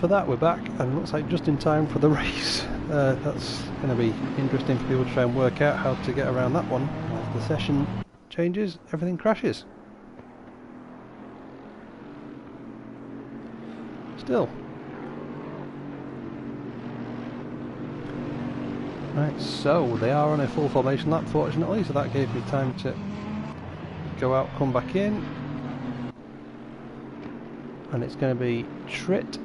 for that, we're back, and looks like just in time for the race. That's going to be interesting for people to try and work out how to get around that one. As the session changes, everything crashes. Still. Right, so they are on a full formation lap, fortunately, so that gave me time to go out, come back in. And it's going to be Trit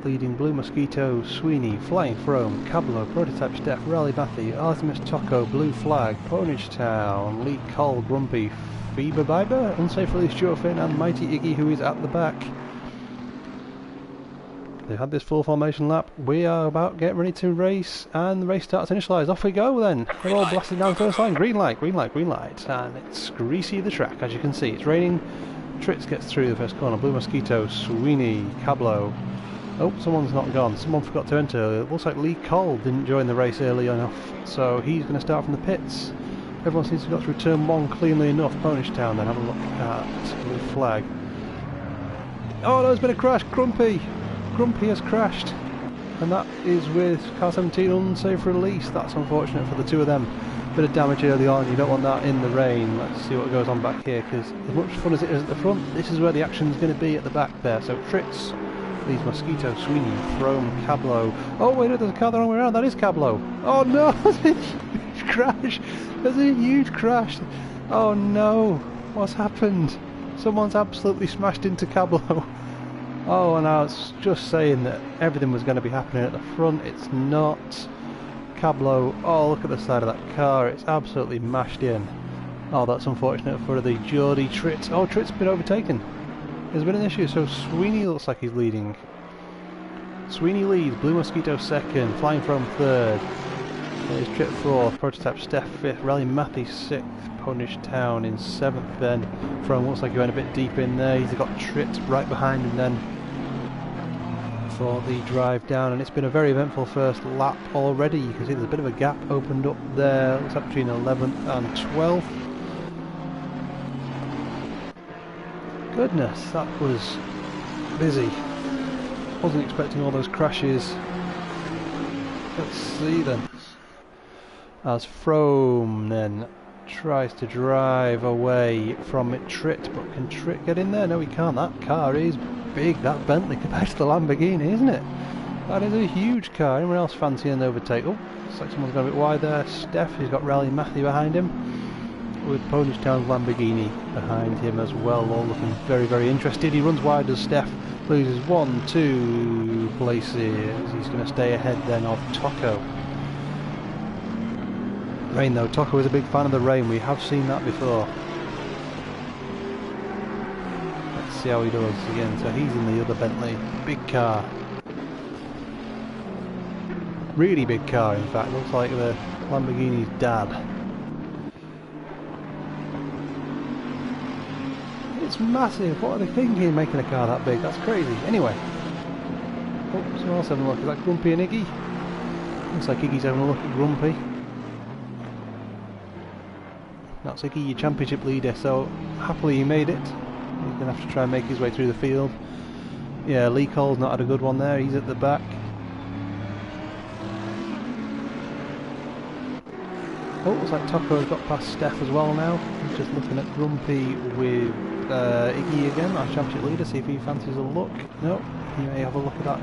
leading Blue Mosquito, Sweeney, Flying Throne, Cablo, Prototype Steph, Rally Bathy, Artemis Tocco, Blue Flag, Ponage Town, Lee Cole, Grumpy, Fever Biber, Unsafe Release Jofin, and Mighty Iggy, who is at the back. They've had this full formation lap. We are about getting ready to race, and the race starts initialised. Off we go then. They're all blasting down the first line. Green light, green light, green light. And it's greasy the track, as you can see. It's raining. Tritz gets through the first corner. Blue Mosquito, Sweeney, Cablo. Oh, someone's not gone. Someone forgot to enter. It looks like Lee Cole didn't join the race early enough, so he's going to start from the pits. Everyone seems to have got through turn 1 cleanly enough. Ponage Town then. Have a look at Blue Flag. Oh, there's been a crash. Grumpy has crashed, and that is with car 17 unsafe release. That's unfortunate for the two of them. Bit of damage early on, you don't want that in the rain. Let's see what goes on back here, because as much fun as it is at the front, this is where the action is going to be at the back there. So Tritz leads Mosquito, Sweeney, Throne, Cablo. Oh wait, there's a car the wrong way around. That is Cablo. Oh no, there's a huge crash. There's a huge crash. Oh no, what's happened? Someone's absolutely smashed into Cablo. Oh, and I was just saying that everything was going to be happening at the front. It's not. Cablo, oh look at the side of that car, it's absolutely mashed in. Oh, that's unfortunate for the Geordie Tritz. Oh, Tritt's been overtaken. There's been an issue, so Sweeney looks like he's leading. Sweeney leads, Blue Mosquito second, Flying Throne third. There's Trit fourth, Prototype Steph fifth, Rally Matthew sixth, Ponage Town in seventh then. Throne looks like he went a bit deep in there. He's got Trit right behind him then for the drive down, and it's been a very eventful first lap already. You can see there's a bit of a gap opened up there. Looks like between 11th and 12th. Goodness, that was busy. Wasn't expecting all those crashes. Let's see then. As Frome then tries to drive away from it, Trit, but can Trit get in there? No, he can't. That car is big, that Bentley, compared to the Lamborghini, isn't it? That is a huge car. Anyone else fancy an overtake? Oh, looks like someone's gone a bit wide there. Steph, he's got Rally Matthew behind him, with Ponage Town's Lamborghini behind him as well, all looking very, very interested. He runs wide as Steph loses 1-2 places. He's going to stay ahead then of Tocco. Rain though, Tocco is a big fan of the rain. We have seen that before. See how he does again. So he's in the other Bentley. Big car. Really big car, in fact. Looks like the Lamborghini's dad. It's massive. What are they thinking making a car that big? That's crazy. Anyway. Oh, someone else having a look. Is that Grumpy and Iggy? Looks like Iggy's having a look at Grumpy. That's Iggy, your championship leader. So happily he made it. He's going to have to try and make his way through the field. Yeah, Lee Cole's not had a good one there. He's at the back. Oh, looks like Tocco's got past Steph as well now. He's just looking at Grumpy with Iggy again, our championship leader. See if he fancies a look. No, he may have a look at that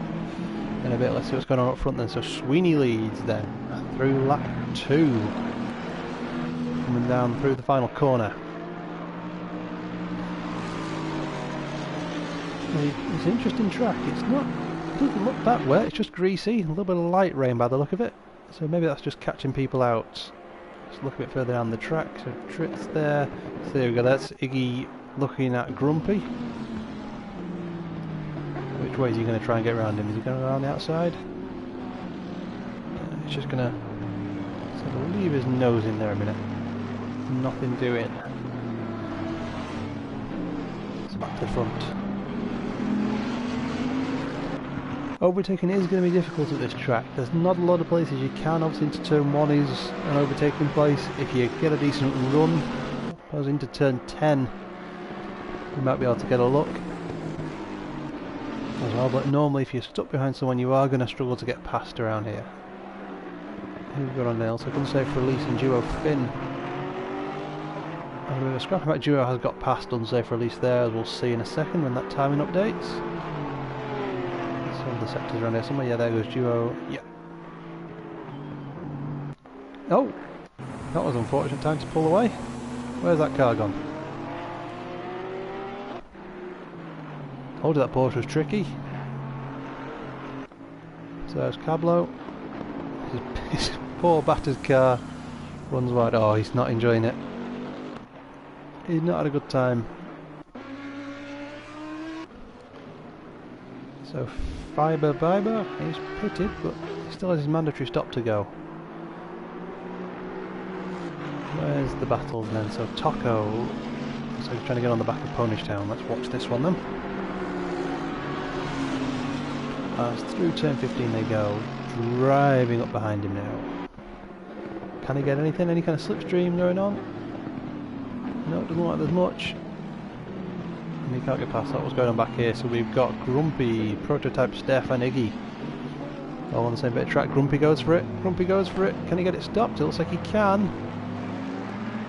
in a bit. Let's see what's going on up front then. So Sweeney leads then through lap 2. Coming down through the final corner. It's an interesting track. It doesn't look that wet, it's just greasy, a little bit of light rain by the look of it. So maybe that's just catching people out. Let's look a bit further down the track. So Trit's there. So there we go, that's Iggy looking at Grumpy. Which way is he going to try and get around him? Is he going to go around the outside? He's just going to sort of leave his nose in there a minute. Nothing doing. It's back to the front. Overtaking is going to be difficult at this track. There's not a lot of places you can. Obviously into turn 1 is an overtaking place. If you get a decent run, goes into turn 10, you might be able to get a look. as well, but normally if you're stuck behind someone you are going to struggle to get past around here. Who's got on nails? So unsafe release and duo Finn. And we were scrapping about duo has got past unsafe release there, as we'll see in a second when that timing updates. Some of the sectors around here somewhere. Yeah, there goes duo. Yeah. Oh! That was unfortunate time to pull away. Where's that car gone? Told you that Porsche was tricky. So there's Cablo. His poor battered car runs wide. Oh, he's not enjoying it. He's not had a good time. So Fiber is pitted, but he still has his mandatory stop to go. Where's the battles then? So Taco. So he's trying to get on the back of Ponish Town. Let's watch this one then. As through turn 15 they go, driving up behind him now. Can he get anything? Any kind of slipstream going on? No, it doesn't look like there's much. And he can't get past that. What's going on back here? So we've got Grumpy, Prototype, Steph and Iggy. All on the same bit of track. Grumpy goes for it. Grumpy goes for it. Can he get it stopped? It looks like he can.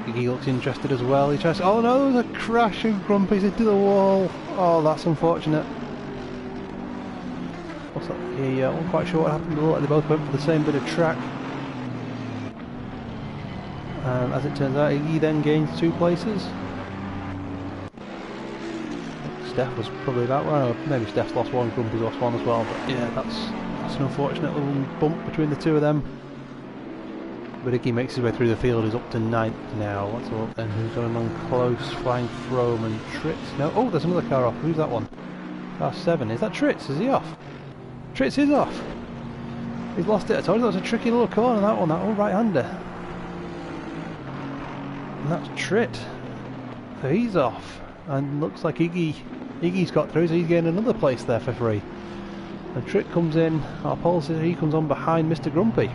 Iggy looks interested as well. He tries to... Oh no, there's a crash of Grumpy's into the wall. Oh, that's unfortunate. What's that? Yeah, I'm not quite sure what happened. It looked like they both went for the same bit of track. As it turns out, he then gains 2 places. Steph was probably about right. Maybe Steph's lost 1, Grumpy's lost 1 as well. But yeah, that's an unfortunate little bump between the 2 of them. But Iggy makes his way through the field. He's up to 9th now. What's up then? Who's going on close? Flying Throme and Tritz. No. Oh, there's another car off. Who's that one? Car 7. Is that Tritz? Is he off? Tritz is off. He's lost it. I told you that was a tricky little corner, that one. That old right-hander. And that's Trit. So he's off. And looks like Iggy's got through, so he's getting another place there for free. And Trit comes in. Our pole says he comes on behind Mr. Grumpy.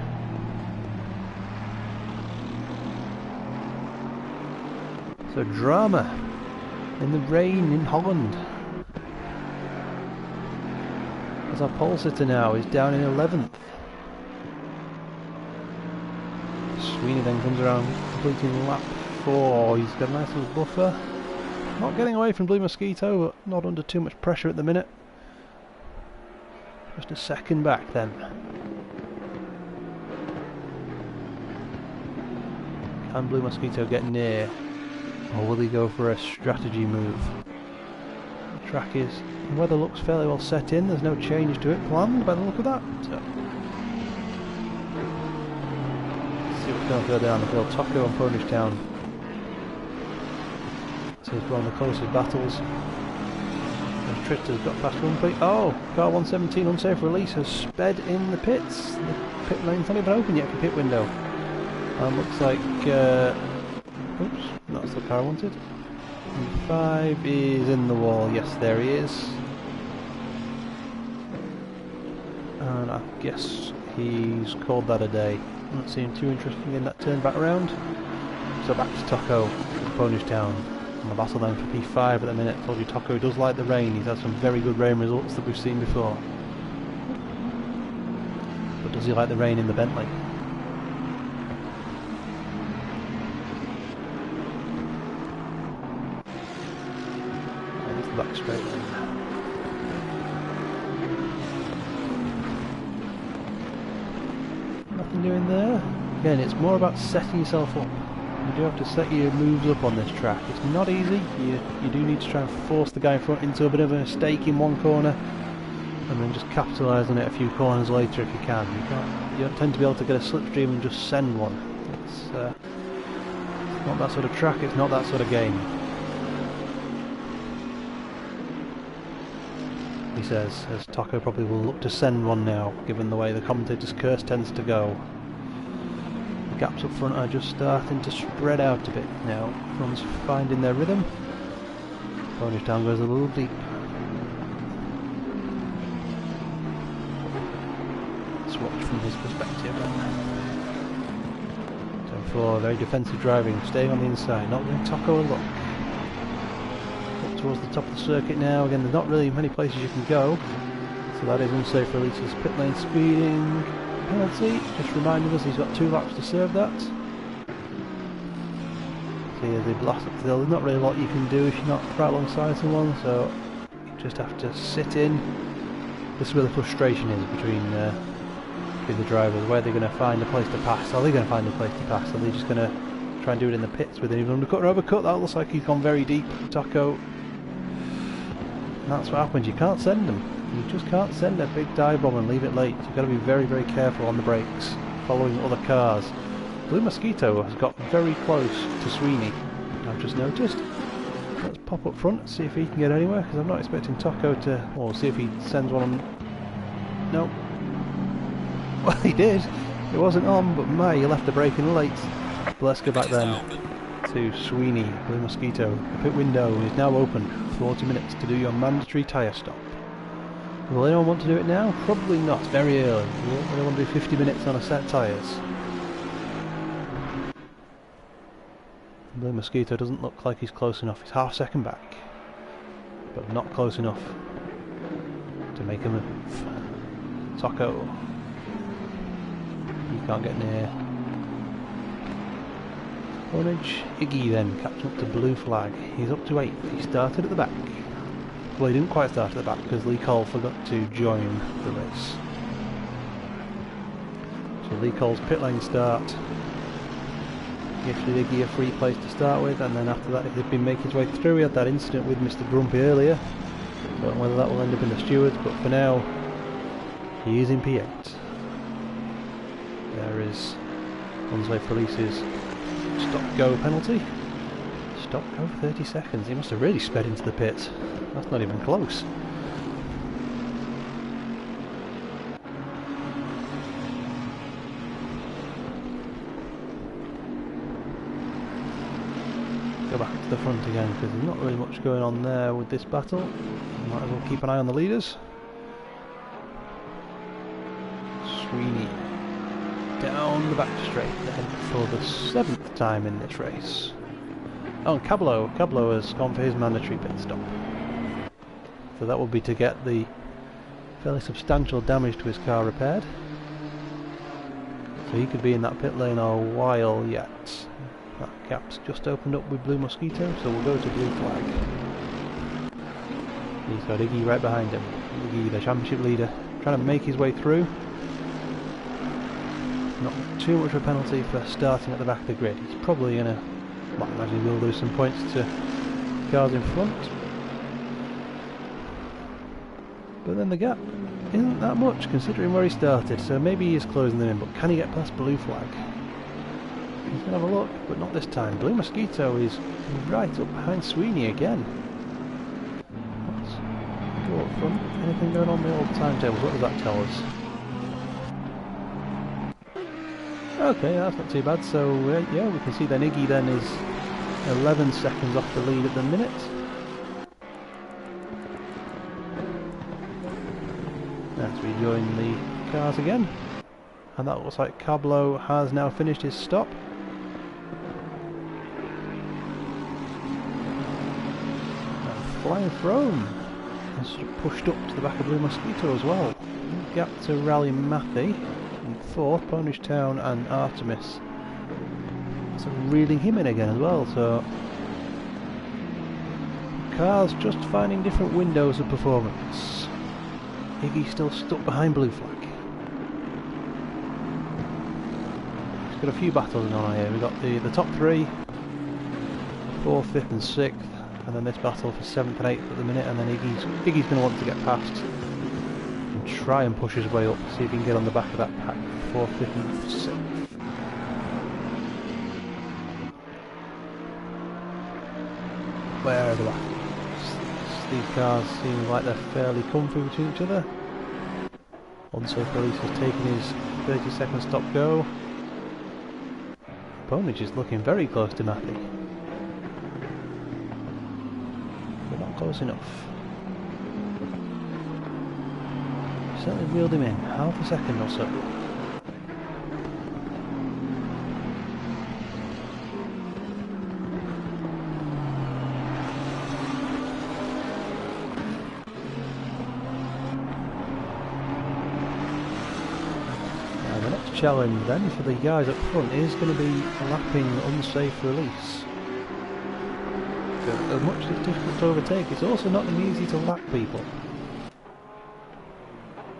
So drama in the rain in Holland. As our pole sitter now is down in 11th. Sweeney then comes around completing lap 4. He's got a nice little buffer. Not getting away from Blue Mosquito, but not under too much pressure at the minute. Just a second back then. Can Blue Mosquito get near? Or will he go for a strategy move? The track is... The weather looks fairly well set in. There's no change to it planned by the look of that. So. Let's see what's going further down the field. Taco and Ponish Town. So it's one of the closest battles. As Tritt has got past Grumpy. Oh! Car 117 unsafe release has sped in the pits. The pit lane's not even open yet for pit window. And looks like... oops, that's the car I wanted. And 5 is in the wall. Yes, there he is. And I guess he's called that a day. Doesn't seem too interesting in that turn back around. So back to Taco, Ponish Town. And the battle then for P5 at the minute. Told you Taco does like the rain. He's had some very good rain results that we've seen before. But does he like the rain in the Bentley? And it's the back straight then. Nothing doing there. Again, it's more about setting yourself up. You do have to set your moves up on this track. It's not easy. You do need to try and force the guy in front into a bit of a mistake in one corner, and then just capitalise on it a few corners later if you can. You don't tend to be able to get a slipstream and just send one. It's not that sort of track. It's not that sort of game. He says, as Taco probably will look to send one now, given the way the commentator's curse tends to go. Gaps up front are just starting to spread out a bit now. Everyone's finding their rhythm. Ponish Town goes a little deep. Let's watch from his perspective then. Turn 4, very defensive driving, staying on the inside, not giving Taco a look. Up towards the top of the circuit now. Again, there's not really many places you can go. So that is unsafe releases, pit lane speeding penalty. Just reminding us he's got 2 laps to serve that. So yeah, they blast up the hill. There's not really a lot you can do if you're not right alongside someone, so you just have to sit in. This is where the frustration is between the drivers, where they're going to find a place to pass. Are they going to find a place to pass? Are they just going to try and do it in the pits with an even undercut or overcut? That looks like he's gone very deep, Taco. And that's what happens, you can't send them. You just can't send a big dive bomb and leave it late. You've got to be very, very careful on the brakes, following other cars. Blue Mosquito has got very close to Sweeney, I've just noticed. Let's pop up front, see if he can get anywhere, because I'm not expecting Taco to... Or see if he sends one on... No. Well, he did. It wasn't on, but he left the brake in late. But let's go back then to Sweeney, Blue Mosquito. The pit window is now open. 40 minutes to do your mandatory tyre stop. Will anyone want to do it now? Probably not. Very early. We don't really want to do 50 minutes on a set of tyres. Blue Mosquito doesn't look like he's close enough. He's half second back, but not close enough to make a move. Taco. You can't get near. Orange. Iggy then catching up to Blue Flag. He's up to 8th. He started at the back. Well, he didn't quite start at the back because Lee Cole forgot to join the race. So Lee Cole's pit lane start gives Iggy a free place to start with, and then after that, if he'd been making his way through, he had that incident with Mr. Grumpy earlier. Don't know whether that will end up in the stewards, but for now, he is in P8. There is unsafe releases. Stop-go penalty. Stop-go for 30 seconds. He must have really sped into the pits. That's not even close. Go back to the front again, because there's not really much going on there with this battle. Might as well keep an eye on the leaders. Sweeney down the back straight then for the 7th time in this race. Oh, and Cablo has gone for his mandatory pit stop. So that will be to get the fairly substantial damage to his car repaired. So he could be in that pit lane a while yet. That gap's just opened up with Blue Mosquito, so we'll go to Blue Flag. He's got Iggy right behind him. Iggy, the championship leader, trying to make his way through. Not too much of a penalty for starting at the back of the grid. He's probably going to, well, I imagine he will lose some points to cars in front. But then the gap isn't that much considering where he started, so maybe he is closing them in, but can he get past Blue Flag? He's going to have a look, but not this time. Blue Mosquito is right up behind Sweeney again. Let's go up front. Anything going on the old timetables? What does that tell us? Okay, that's not too bad. So yeah, we can see then Iggy then is 11 seconds off the lead at the minute. As we join the cars again, and that looks like Cablo has now finished his stop. And Flying Throne has pushed up to the back of Blue Mosquito as well. Gap to Rally Mathy in 4th, Ponish Town and Artemis. So reeling him in again as well, so cars just finding different windows of performance. Iggy's still stuck behind Blue Flag. He's got a few battles going on here. We've got the top 3, 4th, 5th and 6th, and then this battle for 7th and 8th at the minute, and then Iggy's going to want to get past and try and push his way up, see if he can get on the back of that pack. 4th, 5th and 6th. Where are the battles? These cars seem like they're fairly comfy between each other. Unsafe Release has taken his 30-second stop go. Bonage is looking very close to Matthew, but not close enough. Certainly reeled him in, half a second or so. challenge then for the guys up front is going to be lapping unsafe release. As much as it's difficult to overtake, it's also not easy to lap people.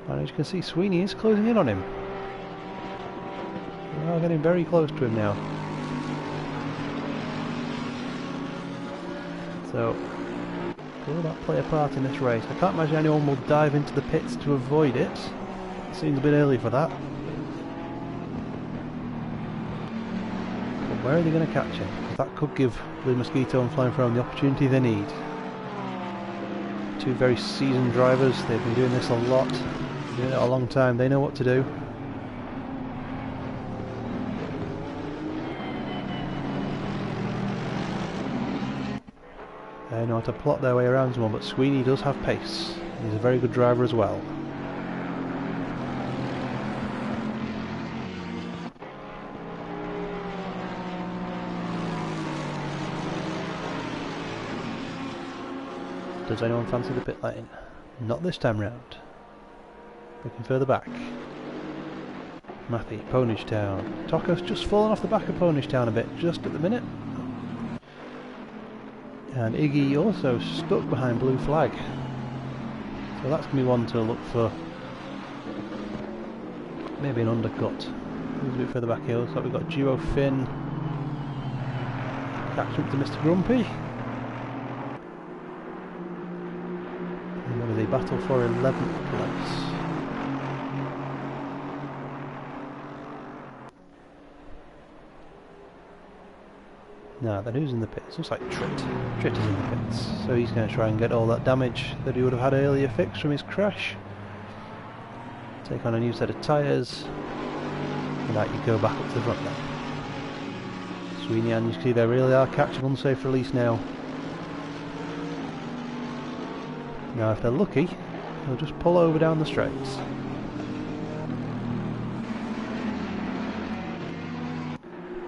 And as you can see, Sweeney is closing in on him. We are getting very close to him now. So, will that play a part in this race? I can't imagine anyone will dive into the pits to avoid it. It seems a bit early for that. But where are they going to catch him? That could give Blue Mosquito and Flying Throne the opportunity they need. Two very seasoned drivers, they've been doing this a lot, been doing it a long time, they know what to do. They know how to plot their way around someone, but Sweeney does have pace. He's a very good driver as well. Does anyone fancy the pit lane? Not this time round. Looking further back. Mathy, Ponish Town. Toko's just fallen off the back of Ponish Town a bit, just at the minute. And Iggy also stuck behind Blue Flag. So that's going to be one to look for. Maybe an undercut. Who's a bit further back here? Looks like we've got Duo Finn. Catch up to Mr. Grumpy. And what do they battle for? 11th place. Now then, who's in the pits? Looks like Tritt. Tritt is in the pits, so he's going to try and get all that damage that he would have had earlier fixed from his crash. Take on a new set of tyres, and out you go back up to the front then. Sweeney and you see they really are catching unsafe release now. Now if they're lucky, they'll just pull over down the straights.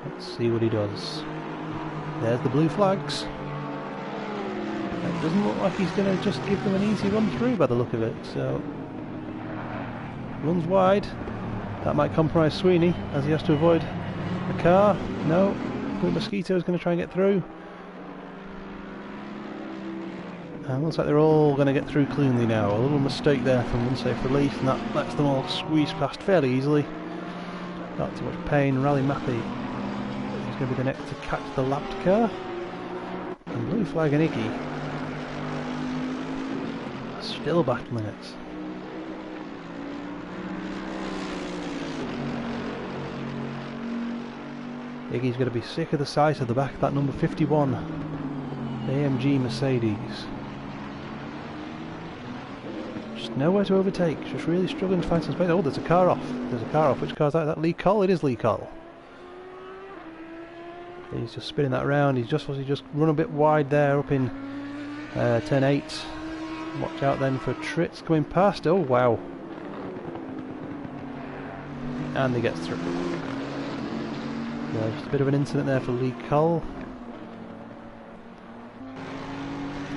Let's see what he does. There's the blue flags. It doesn't look like he's going to just give them an easy run through by the look of it, so... Runs wide. That might compromise Sweeney, as he has to avoid the car. No, Blue Mosquito is going to try and get through. And looks like they're all going to get through cleanly now. A little mistake there from unsafe release, and that lets them all squeeze past fairly easily. Not too much pain. Rally Mappy is going to be the next to catch the lapped car. And Blue Flag and Iggy still battling it. Iggy's going to be sick of the sight of the back of that number 51 AMG Mercedes. Just nowhere to overtake, just really struggling to find some space. Oh, there's a car off. There's a car off. Which car's that? Is that Lee Cole? It is Lee Cole. He's just spinning that around. He just run a bit wide there up in turn 8. Watch out then for Tritz coming past. Oh wow. And he gets through. Yeah, just a bit of an incident there for Lee Cole.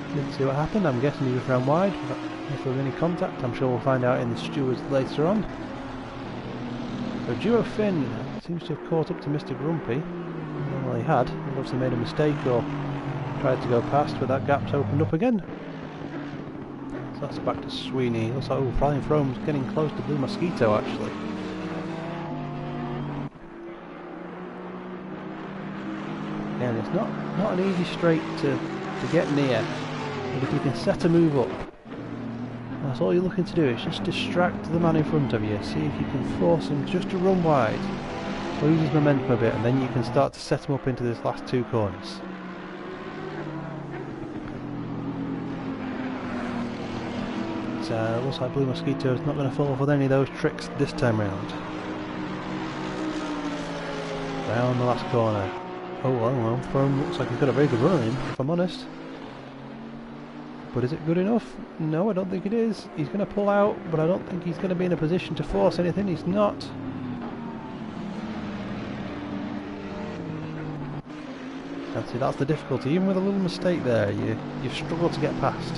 Didn't see what happened. I'm guessing he just ran wide. If there was any contact, I'm sure we'll find out in the stewards later on. So Duo Finn seems to have caught up to Mr. Grumpy. Well, he had. He obviously made a mistake or tried to go past, but that gap's opened up again. So that's back to Sweeney. Looks like Flying Throne's getting close to Blue Mosquito actually. Again, it's not an easy straight to get near, but if you can set a move up, that's all you're looking to do, is just distract the man in front of you, see if you can force him just to run wide, lose his momentum a bit, and then you can start to set him up into this last two corners. So looks like Blue Mosquito's not going to fall for any of those tricks this time round. Round the last corner. Oh well, Throne looks like he's got a very good run on him, if I'm honest. But is it good enough? No, I don't think it is. He's going to pull out, but I don't think he's going to be in a position to force anything. He's not. And see, that's the difficulty. Even with a little mistake there, you struggle to get past.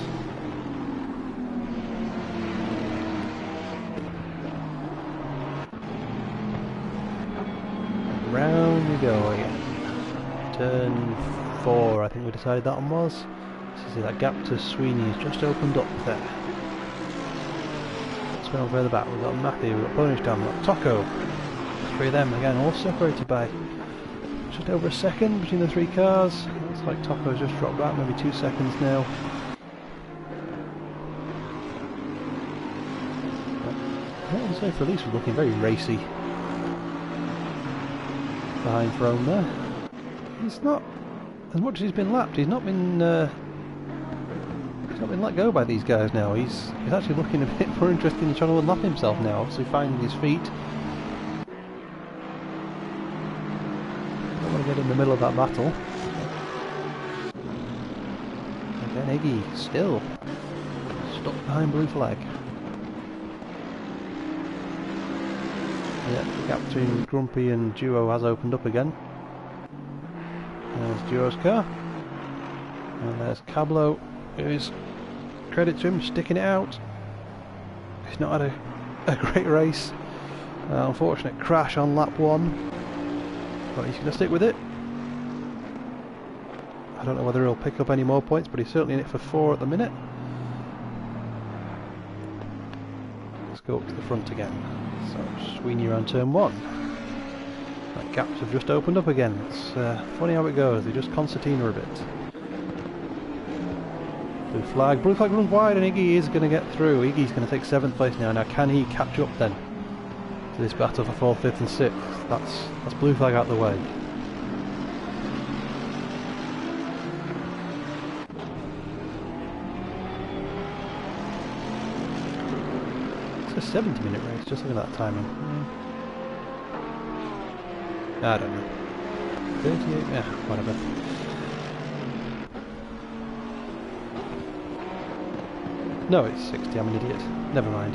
turn we go again. Turn 4, I think we decided that one was. So see that gap to Sweeney has just opened up there. Let's go further back. We've got Matthew, we've got Punish Down, we've got Taco. Three of them again, all separated by just over a second between the three cars. Looks like Taco's just dropped back, maybe 2 seconds now. So for Elise was looking very racy behind Frome there. He's not, as much as he's been lapped, he's not been let go by these guys now. He's actually looking a bit more interested in trying to unlap himself now, obviously finding his feet. Don't want to get in the middle of that battle. Again, Iggy still stuck behind blue flag. Yeah, the gap between Grumpy and Duo has opened up again. There's Duo's car. And there's Cablo, who is, credit to him, sticking it out. He's not had a great race. Unfortunate crash on lap 1. But he's going to stick with it. I don't know whether he'll pick up any more points, but he's certainly in it for 4 at the minute. Let's go up to the front again. So Sweeney around turn 1. That gaps have just opened up again. It's funny how it goes. They just concertina a bit. Blue flag runs wide, and Iggy is going to get through. Iggy's going to take 7th place now. Now can he catch up then to this battle for 4th, 5th and 6th? That's blue flag out the way. A 70-minute race, just looking at that timing. I don't know. 38? Yeah, whatever. No, it's 60, I'm an idiot. Never mind.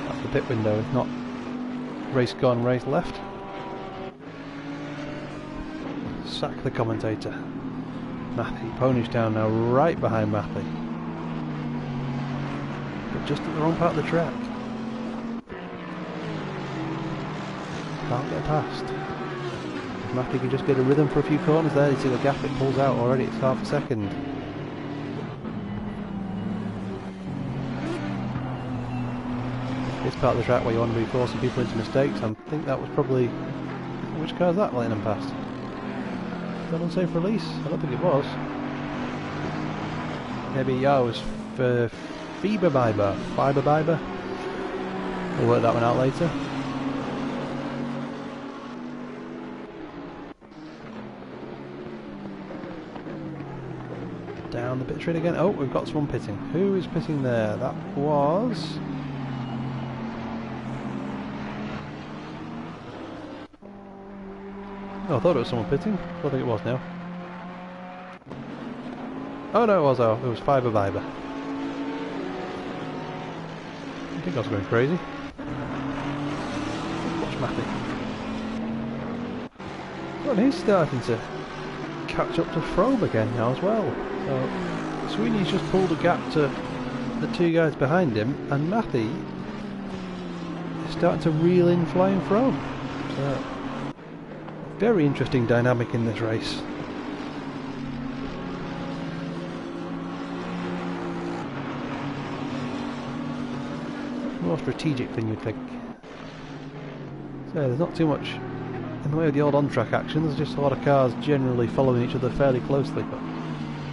That's the pit window, it's not race gone, race left. Sack the commentator. Matthew, Ponish down now, right behind Matthew. Just at the wrong part of the track. Can't get past. If Matthew can just get a rhythm for a few corners there, you see the gap it pulls out already, it's half a second. This part of the track where you want to be forcing people into mistakes, I think that was probably... Which car is that letting them past? Is that unsafe release? I don't think it was. Maybe, yeah, it was for... Fiber Biber. We'll work that one out later. Down the pit straight again. Oh, we've got someone pitting. Who is pitting there? That was... Oh, I thought it was someone pitting. I don't think it was now. Oh no, it was Fiber Biber. I think I was going crazy. Watch Matthew. Well, he's starting to catch up to Frome again now as well. So Sweeney's just pulled a gap to the 2 guys behind him, and Matthew is starting to reel in Flying Frome. So very interesting dynamic in this race. More strategic than you'd think. So there's not too much in the way of the old on-track action, there's just a lot of cars generally following each other fairly closely, but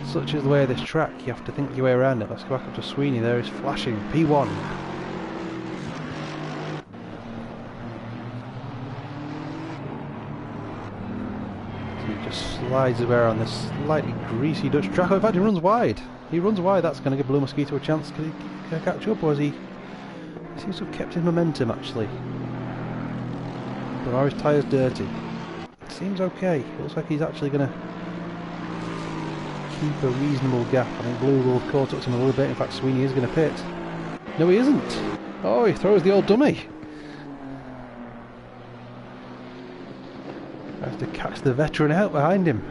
such is the way of this track, you have to think your way around it. Let's go back up to Sweeney, there is flashing P1. So he just slides his way around this slightly greasy Dutch track. In fact, he runs wide. That's going to give Blue Mosquito a chance. Can he catch up, or is he... He seems to have kept his momentum actually. But are his tyres dirty? It seems okay. It looks like he's actually going to keep a reasonable gap. I think Blue will have caught up to him a little bit. In fact, Sweeney is going to pit. No, he isn't. Oh, he throws the old dummy. Has to catch the veteran out behind him.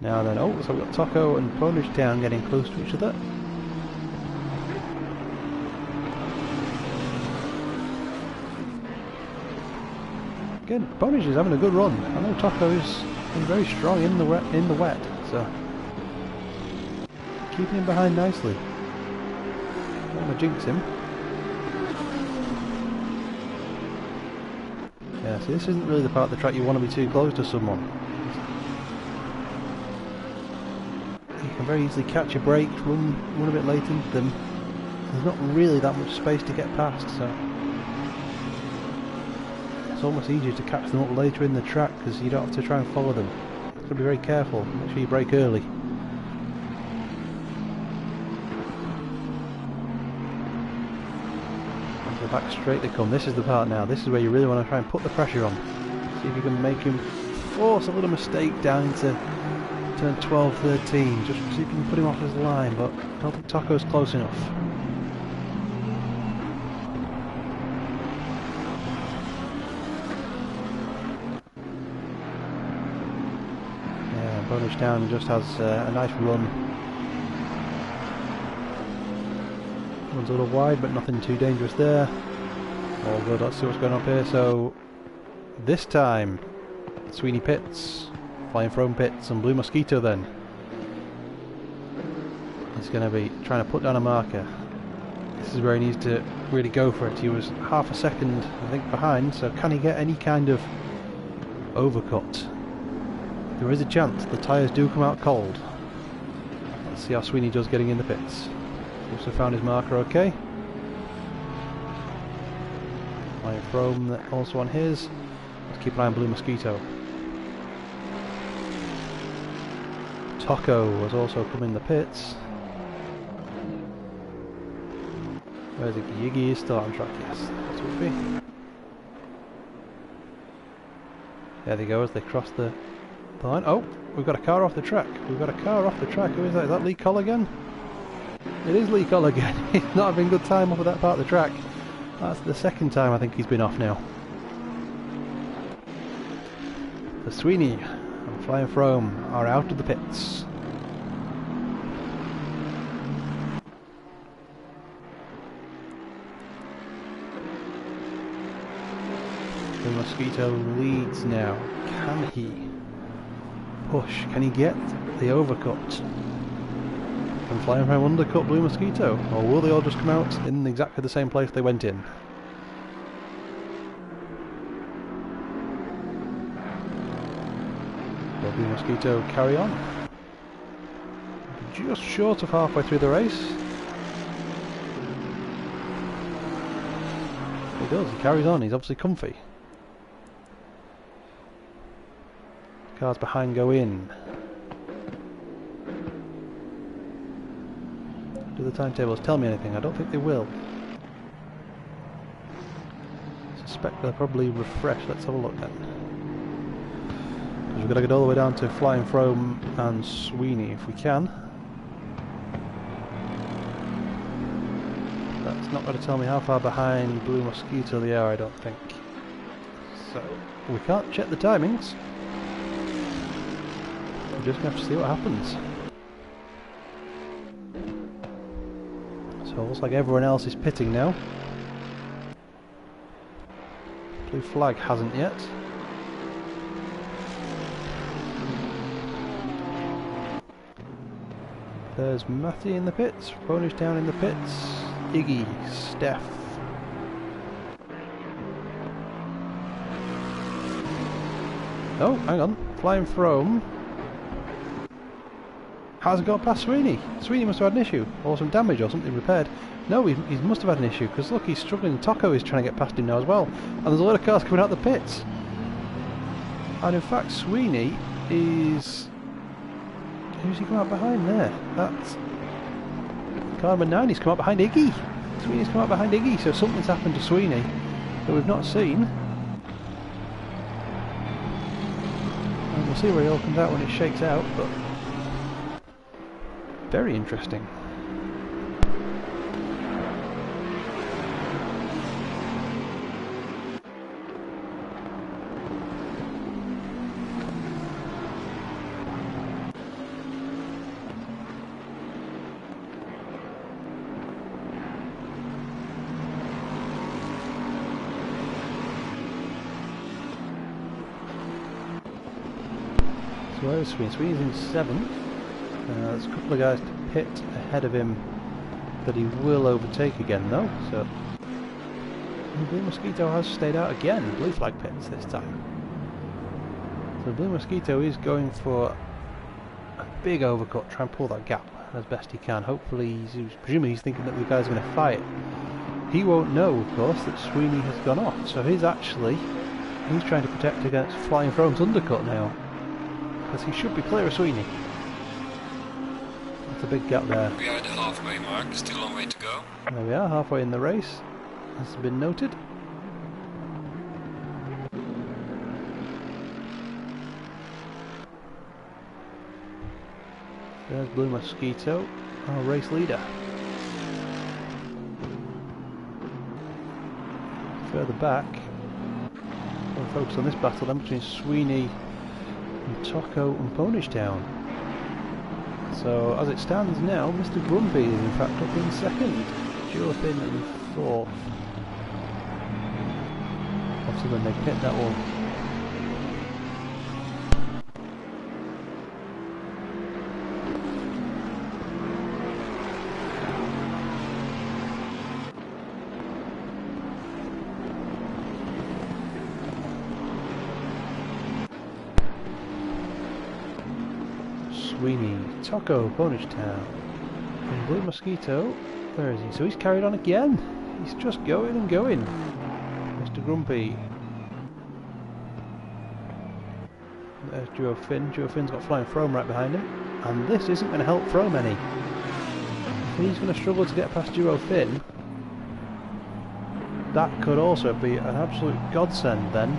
Now then, oh, so we've got Taco and Ponage Town getting close to each other. Again, Ponage is having a good run. I know Taco is very strong in the wet, so keeping him behind nicely. Don't want to jinx him. Yeah, see, this isn't really the part of the track you want to be too close to someone. You can very easily catch a break, run a bit late into them. There's not really that much space to get past, so it's almost easier to catch them up later in the track because you don't have to try and follow them. You have to be very careful, make sure you brake early. Onto the back straight they come. This is the part now, this is where you really want to try and put the pressure on. See if you can make him force a little mistake down into turn 12, 13, just see if you can put him off his line, but I don't think Taco's close enough. Yeah, Bonus Town just has a nice run. Runs a little wide, but nothing too dangerous there. All good, let's see what's going on here. So, this time, Sweeney pits. Flying Throne pits and Blue Mosquito then. He's going to be trying to put down a marker. This is where he needs to really go for it. He was half a second, I think, behind, so can he get any kind of overcut? There is a chance. The tyres do come out cold. Let's see how Sweeney does getting in the pits. Also found his marker okay. Flying Throne also on his. Let's keep an eye on Blue Mosquito. Taco has also come in the pits. Where's it? Yiggy is still on track, yes. That's what it would be. There they go as they cross the line. Oh, we've got a car off the track. We've got a car off the track. Who is that? Is that Lee Colligan? It is Lee Colligan. He's not having a good time off of that part of the track. That's the second time I think he's been off now. The Sweeney and Flying Throne are out of the pits. The Mosquito leads now. Can he push? Can he get the overcut? Can Flying Throne undercut Blue Mosquito? Or will they all just come out in exactly the same place they went in? Will Blue Mosquito carry on? Just short of halfway through the race. He does, he carries on, he's obviously comfy. Cars behind go in. Do the timetables tell me anything? I don't think they will. Suspect they'll probably refresh. Let's have a look then. Because we've got to get all the way down to Flying Throne and Sweeney if we can. That's not going to tell me how far behind Blue Mosquito they are, I don't think. So, we can't check the timings. We're just going to have to see what happens. So it looks like everyone else is pitting now. Blue flag hasn't yet. There's Matty in the pits, Ponish down in the pits, Iggy, Steph. Oh, hang on, Flying Throne hasn't got past Sweeney. Sweeney must have had an issue, or some damage or something repaired. No, he must have had an issue, because look, he's struggling. Taco is trying to get past him now as well. And there's a lot of cars coming out the pits. And in fact, Sweeney is... Who's he come out behind there? That's... car number 9, he's come out behind Iggy. Sweeney's come out behind Iggy, so something's happened to Sweeney that we've not seen. And we'll see where he all comes out when it shakes out, but... very interesting. where's Sweeney? Sweeney's in 7th. There's a couple of guys to pit ahead of him that he will overtake again though, so Blue Mosquito has stayed out again. Blue flag pits this time. So Blue Mosquito is going for a big overcut, try and pull that gap as best he can. Hopefully, presumably he's thinking that the guys are going to fight. He won't know, of course, that Sweeney has gone off, so he's trying to protect against Flying Throne's undercut now, because he should be clear of Sweeney. That's a big gap there. We are at the halfway mark, still a long way to go. There we are, halfway in the race, as has been noted. There's Blue Mosquito, our race leader. Further back, we'll focus on this battle then between Sweeney and Tocco and Ponish Town. So as it stands now, Mr. Grumpy is in fact up in 2nd, Duofin in 4th. Obviously when they pit that one. Sweeney, Tocco, Ponish Town, and Blue Mosquito, where is he? So he's carried on again. He's just going and going. Mr. Grumpy. There's Duofin. Duofin's got Flying Throne right behind him, and this isn't going to help Throne any. If he's going to struggle to get past Duofin, that could also be an absolute godsend then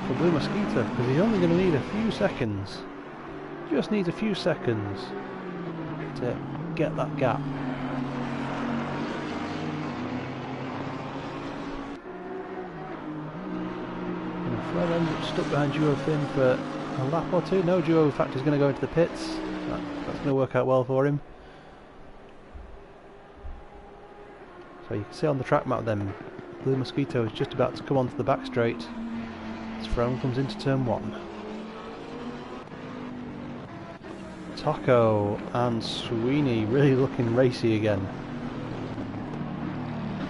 for Blue Mosquito, because he's only going to need a few seconds. Just needs a few seconds to get that gap. And Fred ends up stuck behind Duofin for a lap or two. No, Duo in fact is going to go into the pits. That's going to work out well for him. So you can see on the track map then, Blue Mosquito is just about to come onto the back straight as Throne comes into turn 1. Tocco and Sweeney really looking racy again.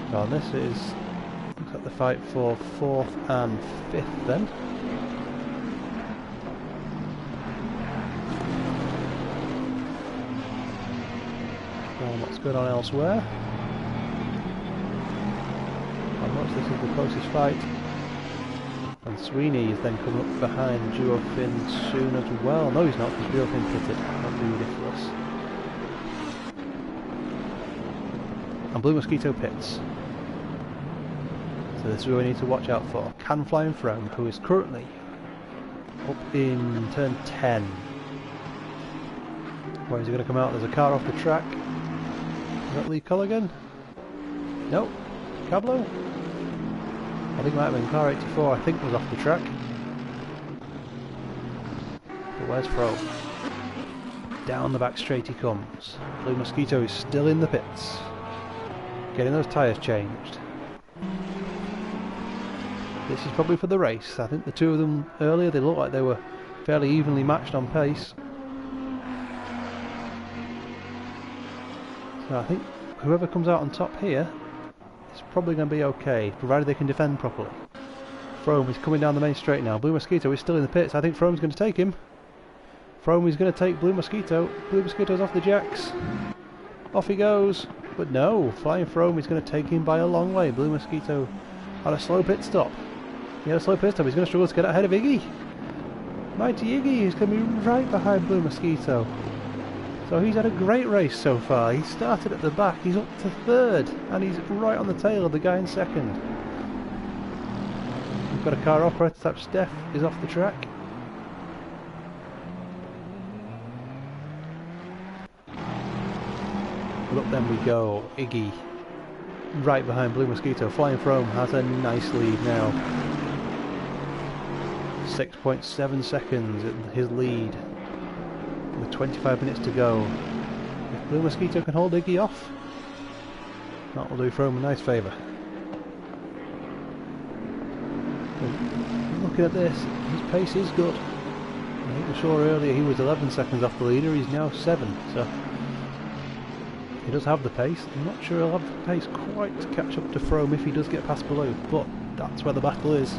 So this is, looks like the fight for 4th and 5th then. Well, what's going on elsewhere? How much this is the closest fight. And Sweeney is then coming up behind Duofin soon as well. No, he's not, because Duofin pitted. That'd be ridiculous. And Blue Mosquito pits. So this is what we need to watch out for. Can Flying Throne, who is currently up in turn 10. Where is he going to come out? There's a car off the track. Is that Lee Colligan? Nope. Cablo? I think it might have been car 84, I think was off the track. But where's Fro? Down the back straight he comes. Blue Mosquito is still in the pits. Getting those tyres changed. This is probably for the race. I think the two of them earlier, they looked like they were fairly evenly matched on pace. So I think whoever comes out on top here, it's probably going to be okay, provided they can defend properly. Frome is coming down the main straight now. Blue Mosquito is still in the pits. I think Frome's going to take him. Frome is going to take Blue Mosquito. Blue Mosquito's off the jacks. Off he goes. But no, Flying Frome is going to take him by a long way. Blue Mosquito had a slow pit stop. He had a slow pit stop. He's going to struggle to get ahead of Iggy. Mighty Iggy is going to be right behind Blue Mosquito. So he's had a great race so far. He started at the back, he's up to 3rd, and he's right on the tail of the guy in 2nd. We've got a car operator type Steph is off the track. But up then we go, Iggy right behind Blue Mosquito. Flying Throne has a nice lead now. 6.7 seconds in his lead. With 25 minutes to go. If Blue Mosquito can hold Iggy off, that will do Frome a nice favour. Looking at this, his pace is good. I think we saw earlier he was 11 seconds off the leader, he's now 7, so he does have the pace. I'm not sure he'll have the pace quite to catch up to Frome if he does get past Blue, but that's where the battle is.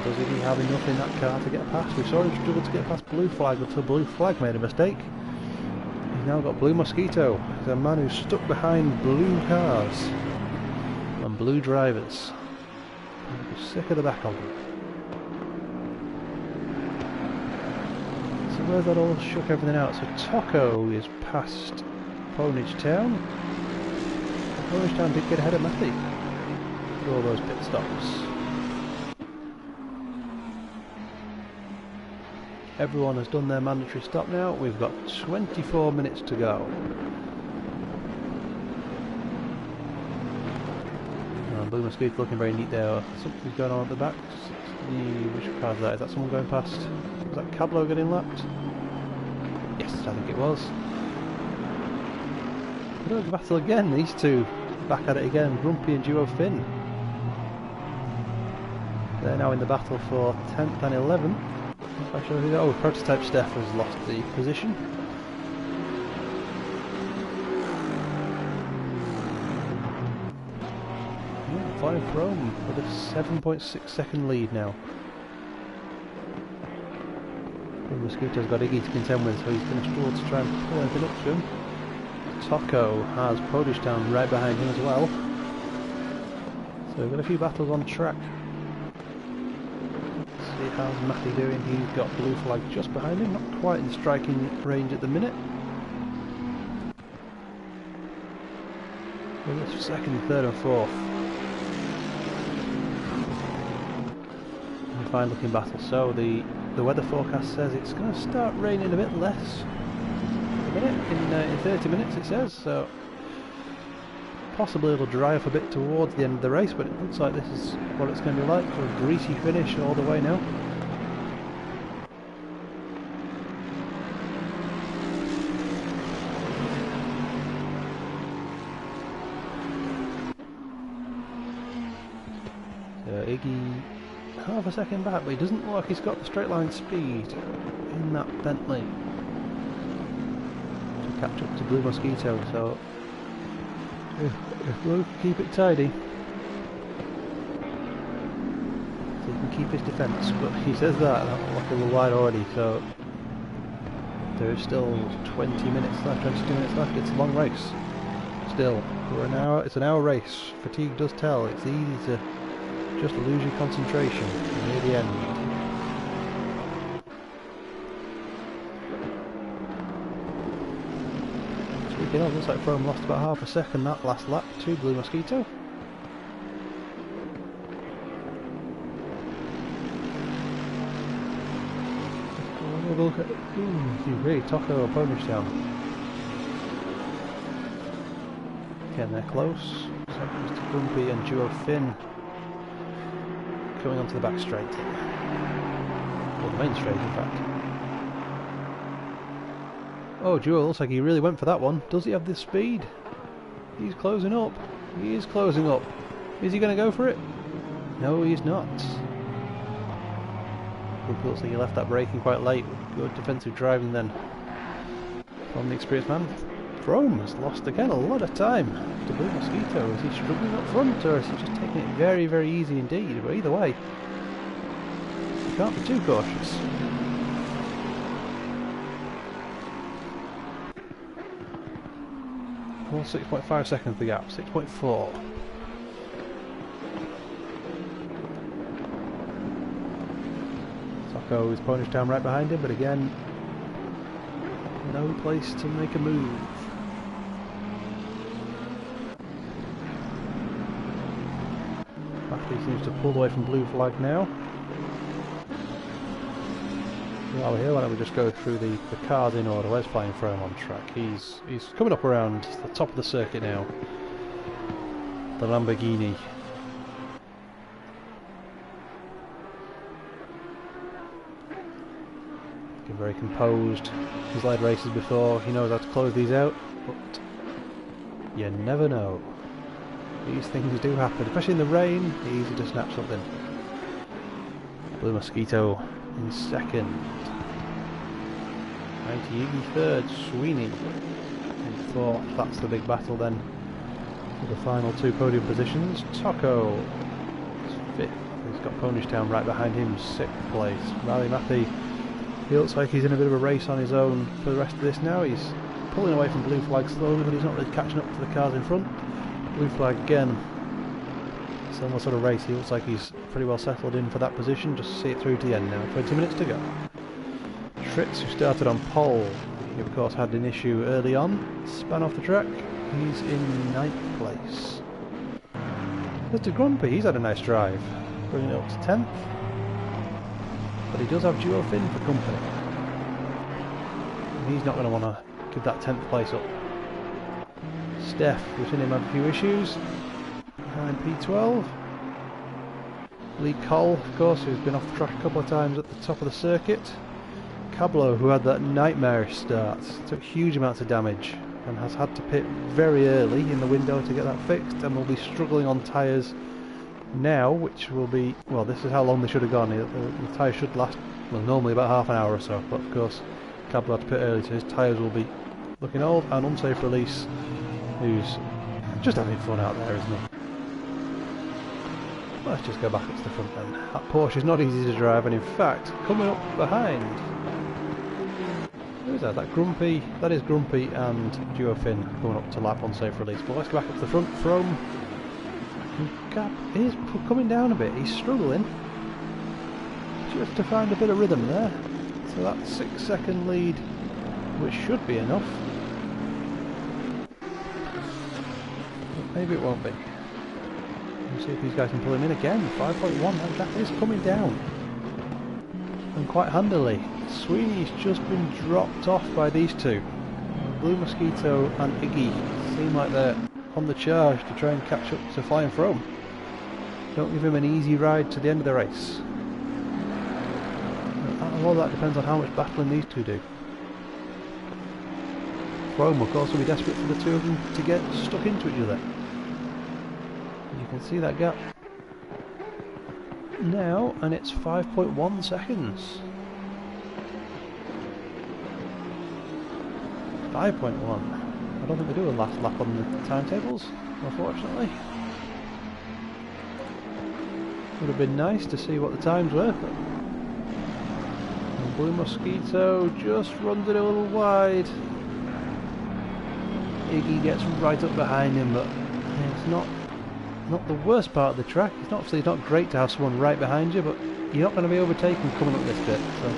Does he have enough in that car to get past? We saw him struggle to get past Blue Flag until Blue Flag made a mistake. He's now got Blue Mosquito. He's a man who's stuck behind blue cars and blue drivers. I'm sick of the back of them. So where's that all shook everything out? So Taco is past Ponage Town. Ponage Town did get ahead of Matty with all those pit stops. Everyone has done their mandatory stop now. We've got 24 minutes to go. Blue Mosquito looking very neat there. Something's going on at the back. Which car is that? Is that someone going past? Was that Cablo getting lapped? Yes, I think it was. Look, battle again. These two back at it again. Grumpy and Duo Finn. They're now in the battle for 10th and 11th. If I show you that. Oh, Prototype Steph has lost the position. Yeah, Flying Chrome with a 7.6 second lead now. The Mosquito's got Iggy to contend with, so he's going to struggle to try and pull anything up to him. Taco has Polish Town right behind him as well. So we've got a few battles on track. How's Matty doing? He's got Blue Flag just behind him, not quite in striking range at the minute. With second, third and fourth. A fine looking battle. So the weather forecast says it's going to start raining a bit less a minute, in 30 minutes it says, so possibly it'll dry up a bit towards the end of the race, but it looks like this is what it's going to be like for a greasy finish all the way now. So Iggy half a second back, but he doesn't look like he's got the straight line speed in that Bentley to catch up to Blue Mosquito, so if Blue can keep it tidy, so he can keep his defence, but he says that like a little wide already, so there is still 20 minutes left, 22 minutes left. It's a long race still. For an hour, it's an hour race. Fatigue does tell. It's easy to just lose your concentration near the end. Speaking of, looks like Frome lost about half a second that last lap to Blue Mosquito. Have a look at really Taco Ponage Town. Again, they're close. Seconds to Grumpy and Duo Finn coming onto the back straight. Or the main straight, in fact. Oh, Duo looks like he really went for that one. Does he have the speed? He's closing up. He is closing up. Is he going to go for it? No, he's not. Looks like he left that braking quite late. Good defensive driving then from the experienced man. Frome has lost again a lot of time to Blue Mosquito. Is he struggling up front, or is he just taking it very, very easy indeed? But either way, you can't be too cautious. Well, 6.5 seconds the gap, 6.4. Taco is Ponage Town right behind him, but again, no place to make a move. Matty seems to pull away from Blue Flag now. While we're here, why don't we just go through the cars in order. Where's Flying Frome on track? He's coming up around the top of the circuit now. The Lamborghini. Looking very composed. He's led races before. He knows how to close these out, but you never know. These things do happen, especially in the rain. Easy to snap something. Blue Mosquito in second. Mighty Iggy third. Sweeney in fourth. That's the big battle then for the final two podium positions. Tocco is fifth. He's got Ponish Town right behind him, sixth place. Riley Matthew, he looks like he's in a bit of a race on his own for the rest of this now. He's pulling away from blue flag slowly, but he's not really catching up to the cars in front. Blue flag again. Similar sort of race. He looks like he's pretty well settled in for that position. Just see it through to the end now. 20 minutes to go. Tritz, who started on pole, he of course had an issue early on. Span off the track. He's in ninth place. Mr. Grumpy, he's had a nice drive, bringing it up to 10th. But he does have Duo Finn for company. And he's not going to want to give that 10th place up. Steph, we've seen him have a few issues. Behind P12. Lee Cole, of course, who's been off the track a couple of times at the top of the circuit. Cablo, who had that nightmarish start, took huge amounts of damage and has had to pit very early in the window to get that fixed, and will be struggling on tyres now, which will be, well, this is how long they should have gone. The tyres should last, well, normally about half an hour or so, but of course Cablo had to pit early, so his tyres will be looking old. And unsafe release, who's just having fun out there, isn't he? Let's just go back up to the front then. That Porsche is not easy to drive, and in fact, coming up behind, who is that? That Grumpy, that is Grumpy and Duo Finn going up to lap on safe release. But let's go back up to the front. Frome, Gap is coming down a bit. He's struggling just to find a bit of rhythm there. So that 6-second lead, which should be enough. But maybe it won't be. Let's see if these guys can pull him in again. 5.1, that gap is coming down. And quite handily. Sweeney's just been dropped off by these two. Blue Mosquito and Iggy seem like they're on the charge to try and catch up to Flying Frome. Don't give him an easy ride to the end of the race. A lot of that depends on how much battling these two do. Frome, of course, will be desperate for the two of them to get stuck into each other. You can see that gap now, and it's 5.1 seconds. 5.1. I don't think they do a last lap on the timetables, unfortunately. Would have been nice to see what the times were. But Blue Mosquito just runs it a little wide. Iggy gets right up behind him, but it's not the worst part of the track. It's not great to have someone right behind you, but you're not going to be overtaken coming up this bit. So.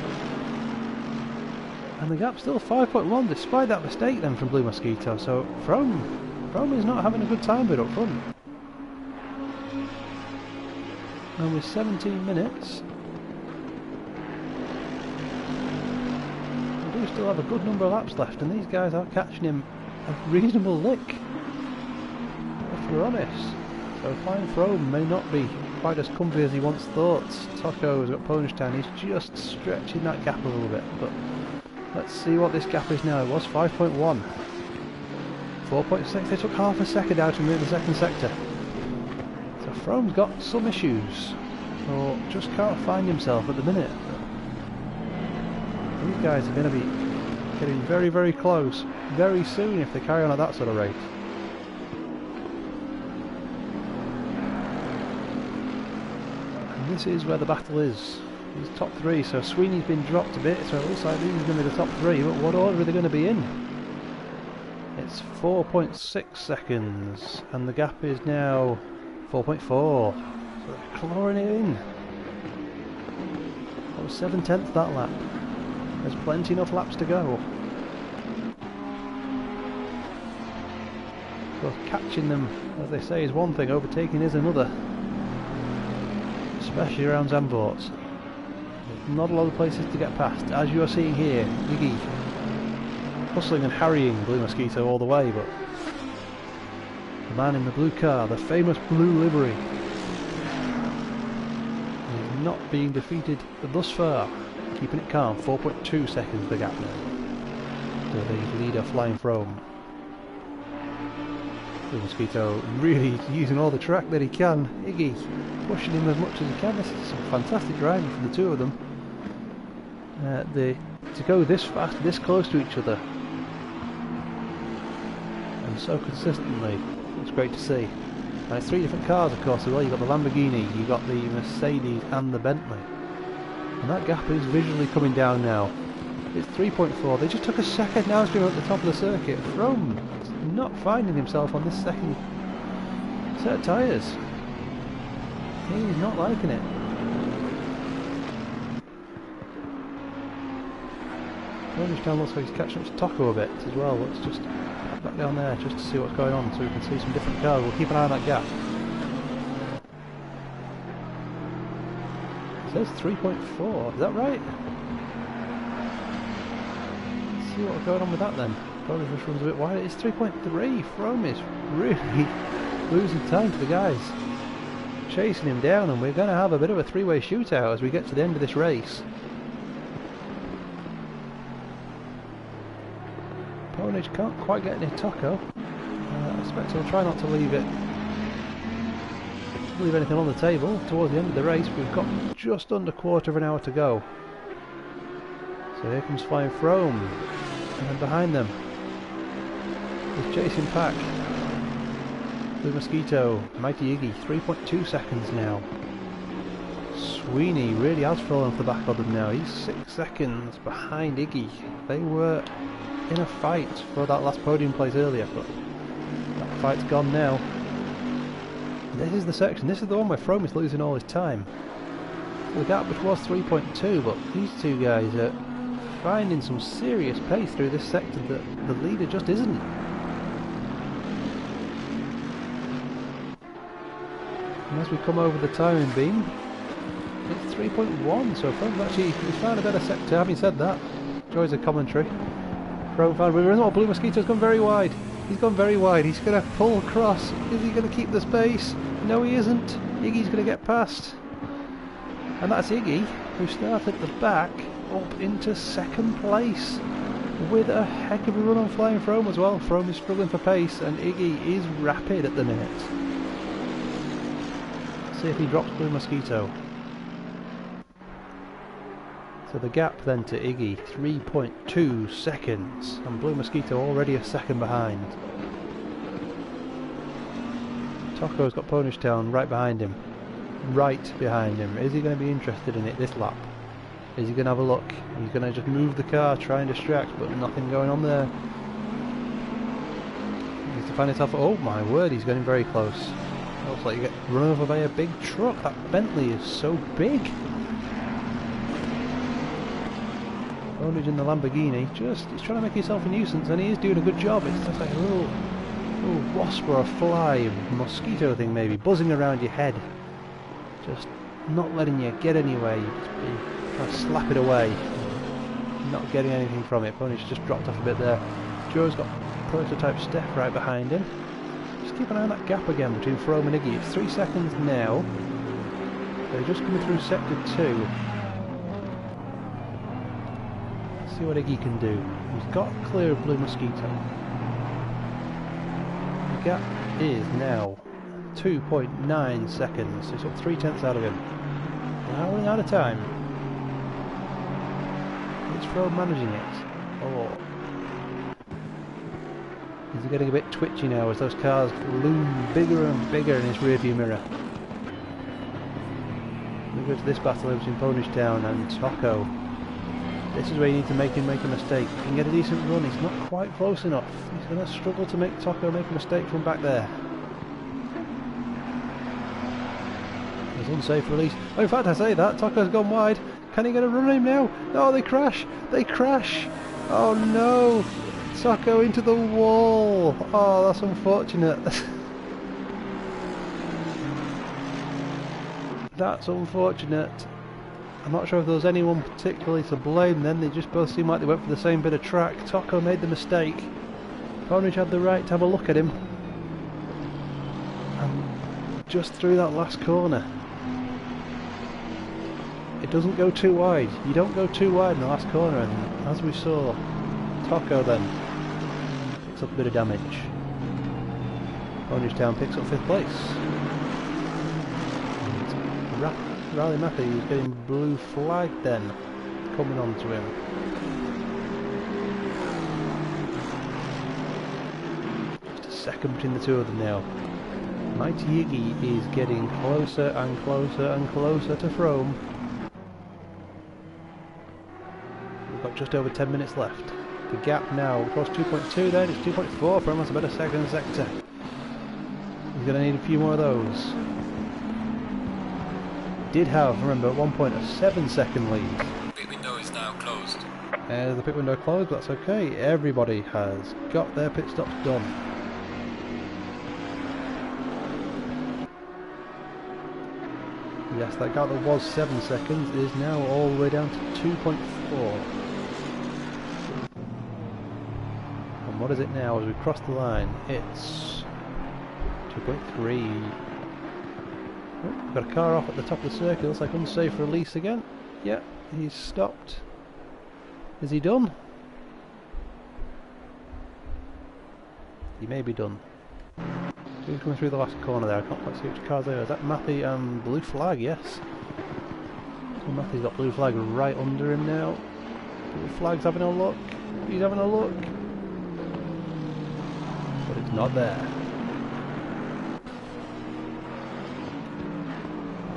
And the gap's still 5.1 despite that mistake then from Blue Mosquito. So Frome is not having a good time bit up front. And with 17 minutes, we do still have a good number of laps left, and these guys are catching him a reasonable lick, if we're honest. So Flying Frome may not be quite as comfy as he once thought. Tocco has got Ponish Town, he's just stretching that gap a little bit, but let's see what this gap is now. It was 5.1. 4.6, they took half a second out to move the second sector. So Frome's got some issues, or just can't find himself at the minute. These guys are going to be getting very, very close very soon if they carry on at that sort of rate. And this is where the battle is. These top three, so Sweeney's been dropped a bit, so it looks like these are going to be the top three, but what order are they going to be in? It's 4.6 seconds, and the gap is now 4.4, so they're clawing it in. That was 7/10 that lap. There's plenty enough laps to go. So catching them, as they say, is one thing, overtaking is another. Especially around Zandvoort. There's not a lot of places to get past, as you are seeing here. Iggy hustling and harrying Blue Mosquito all the way, but the man in the blue car, the famous blue livery, is not being defeated thus far. Keeping it calm, 4.2 seconds the gap now to the leader Flying Frome. The Mosquito really using all the track that he can. Iggy pushing him as much as he can. This is some fantastic driving from the two of them. To go this fast, this close to each other, and so consistently, it's great to see. And it's three different cars, of course, as well. You've got the Lamborghini, you've got the Mercedes and the Bentley. And that gap is visually coming down now. It's 3.4. They just took a second now to go at the top of the circuit. Froome not finding himself on this second set of tyres. He's not liking it. Town looks like he's catching up to Taco a bit as well. Let's just pop back down there just to see what's going on so we can see some different cars. We'll keep an eye on that gap. It says 3.4, is that right? Let's see what's going on with that then. Probably just runs a bit wide. It's 3.3. Froome is really losing time to the guys. Chasing him down, and we're going to have a bit of a three-way shootout as we get to the end of this race. Ponage can't quite get near Taco. I expect he'll try not to leave anything on the table. Towards the end of the race, we've got just under a quarter of an hour to go. So here comes Flying Froome, and then behind them is Chasing Pack. Blue Mosquito, Mighty Iggy, 3.2 seconds now. Sweeney really has fallen off the back of them now. He's 6 seconds behind Iggy. They were in a fight for that last podium place earlier, but that fight's gone now. This is the section, this is the one where Froome is losing all his time. The gap which was 3.2, but these two guys are finding some serious pace through this sector that the leader just isn't. And as we come over the timing beam, it's 3.1, so Froome's actually he's found a better sector. Having said that, enjoys the commentary. Froome found Blue Mosquito's gone very wide. He's gone very wide. He's going to pull across. Is he going to keep the space? No, he isn't. Iggy's going to get past. And that's Iggy, who started at the back up into second place with a heck of a run on Flying Froome as well. Froome is struggling for pace, and Iggy is rapid at the minute. Let's see if he drops Blue Mosquito. So the gap then to Iggy, 3.2 seconds, and Blue Mosquito already a second behind. Taco's got Ponage Town right behind him. Right behind him. Is he going to be interested in it this lap? Is he going to have a look? He's going to just move the car, try and distract, but nothing going on there. He needs to find himself. Oh my word, he's getting very close. Looks like you get run over by a big truck. That Bentley is so big. Ponage in the Lamborghini, he's trying to make himself a nuisance, and he is doing a good job. It's just like a little wasp or a fly, mosquito thing maybe, buzzing around your head. Just not letting you get anywhere. You just trying to slap it away. Not getting anything from it. Ponage just dropped off a bit there. Joe's got prototype Steph right behind him. Just keep an eye on that gap again between Froome and Iggy. It's 3 seconds now. They're just coming through sector 2. See what Iggy can do. He's got clear of Blue Mosquito. The gap is now 2.9 seconds. He's up 3/10 out of him. Now running out of time. Is Froome managing it? Or is he getting a bit twitchy now as those cars loom bigger and bigger in his rearview mirror? We go to this battle between Ponage Town and Taco. This is where you need to make him make a mistake. If he can get a decent run, he's not quite close enough. He's going to struggle to make Taco make a mistake from back there. There's unsafe release. Oh, in fact, I say that. Taco's gone wide. Can he get a run on him now? No, they crash. They crash. Oh no. Taco into the wall. Oh, that's unfortunate. That's unfortunate. I'm not sure if there was anyone particularly to blame then. They just both seemed like they went for the same bit of track. Taco made the mistake. Ponage had the right to have a look at him. And just through that last corner. It doesn't go too wide. You don't go too wide in the last corner, and as we saw, Taco then picks up a bit of damage. Town picks up 5th place. Riley Mackey is getting blue flag then, coming on to him. Just a second between the two of them now. Mighty Iggy is getting closer and closer and closer to Frome. We've got just over 10 minutes left. The gap now across 2.2 then, it's 2.4, Frome has a better second sector. He's going to need a few more of those. Did have, remember, at one point a 7-second lead. Pit window is now closed. The pit window closed, but that's okay. Everybody has got their pit stops done. Yes, that gap that was 7 seconds is now all the way down to 2.4. And what is it now as we cross the line? It's 2.3. Oh, we've got a car off at the top of the circle. Looks like unsafe release again. Yeah, he's stopped. Is he done? He may be done. Who's coming through the last corner there? I can't quite see which car's there. Is that Matthew and blue flag? Yes. So Matthew's got blue flag right under him now. Blue flag's having a look. He's having a look. But it's not there.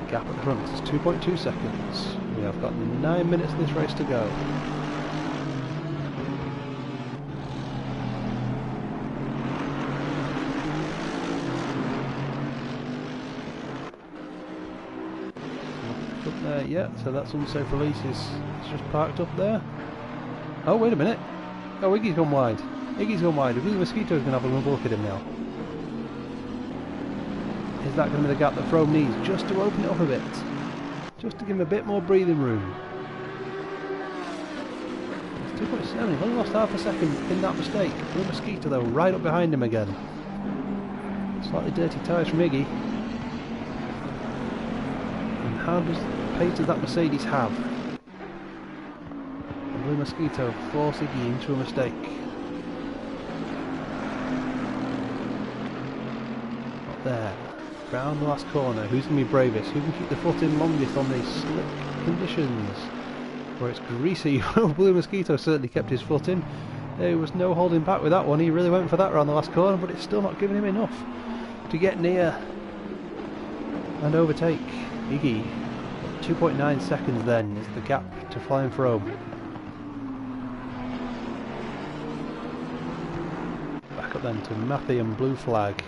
Gap at the front is 2.2 seconds. We have got 9 minutes of this race to go. Up there, yeah, so that's unsafe release is just parked up there. Oh, wait a minute. Oh, Iggy's gone wide. Iggy's gone wide. The Blue Mosquito's going to have a look at him now. Is that going to be the gap that Frome needs just to open it up a bit? Just to give him a bit more breathing room. It's 2.7, he's only lost half a second in that mistake. Blue Mosquito though, right up behind him again. Slightly dirty tyres from Iggy. And how does pace does that Mercedes have? The Blue Mosquito force Iggy into a mistake. Not there. Round the last corner, who's going to be bravest? Who can keep the foot in longest on these slick conditions? Where it's greasy. Blue Mosquito certainly kept his foot in. There was no holding back with that one. He really went for that round the last corner, but it's still not giving him enough to get near and overtake Iggy. 2.9 seconds then is the gap to Flying Frome. Back up then to Matthew and blue flag.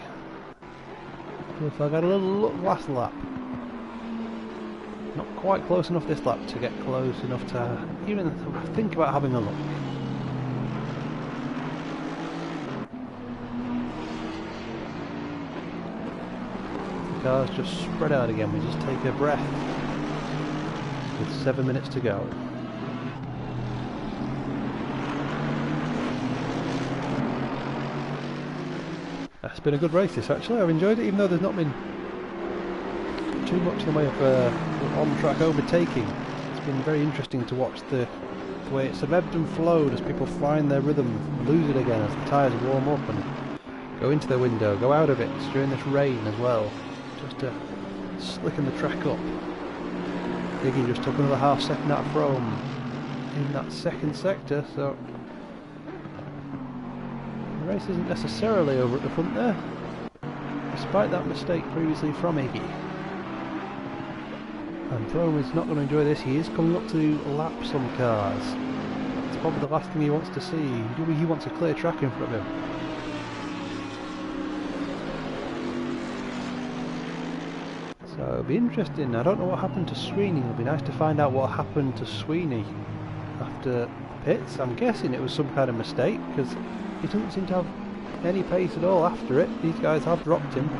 Blue flag had a little look last lap. Not quite close enough this lap to get close enough to even think about having a look. The cars just spread out again. We just take a breath with 7 minutes to go. It's been a good race this actually. I've enjoyed it, even though there's not been too much in the way of on-track overtaking. It's been very interesting to watch the way it's sort of ebbed and flowed as people find their rhythm, lose it again as the tyres warm up and go into the window, go out of it during this rain as well, just to slicken the track up. Iggy just took another half second out of Frome in that second sector, so the race isn't necessarily over at the front there, despite that mistake previously from Iggy. And Frome is not going to enjoy this. He is coming up to lap some cars. It's probably the last thing he wants to see. He wants a clear track in front of him. So it'll be interesting. I don't know what happened to Sweeney. It'll be nice to find out what happened to Sweeney after pits. I'm guessing it was some kind of mistake because he doesn't seem to have any pace at all after it. These guys have dropped him.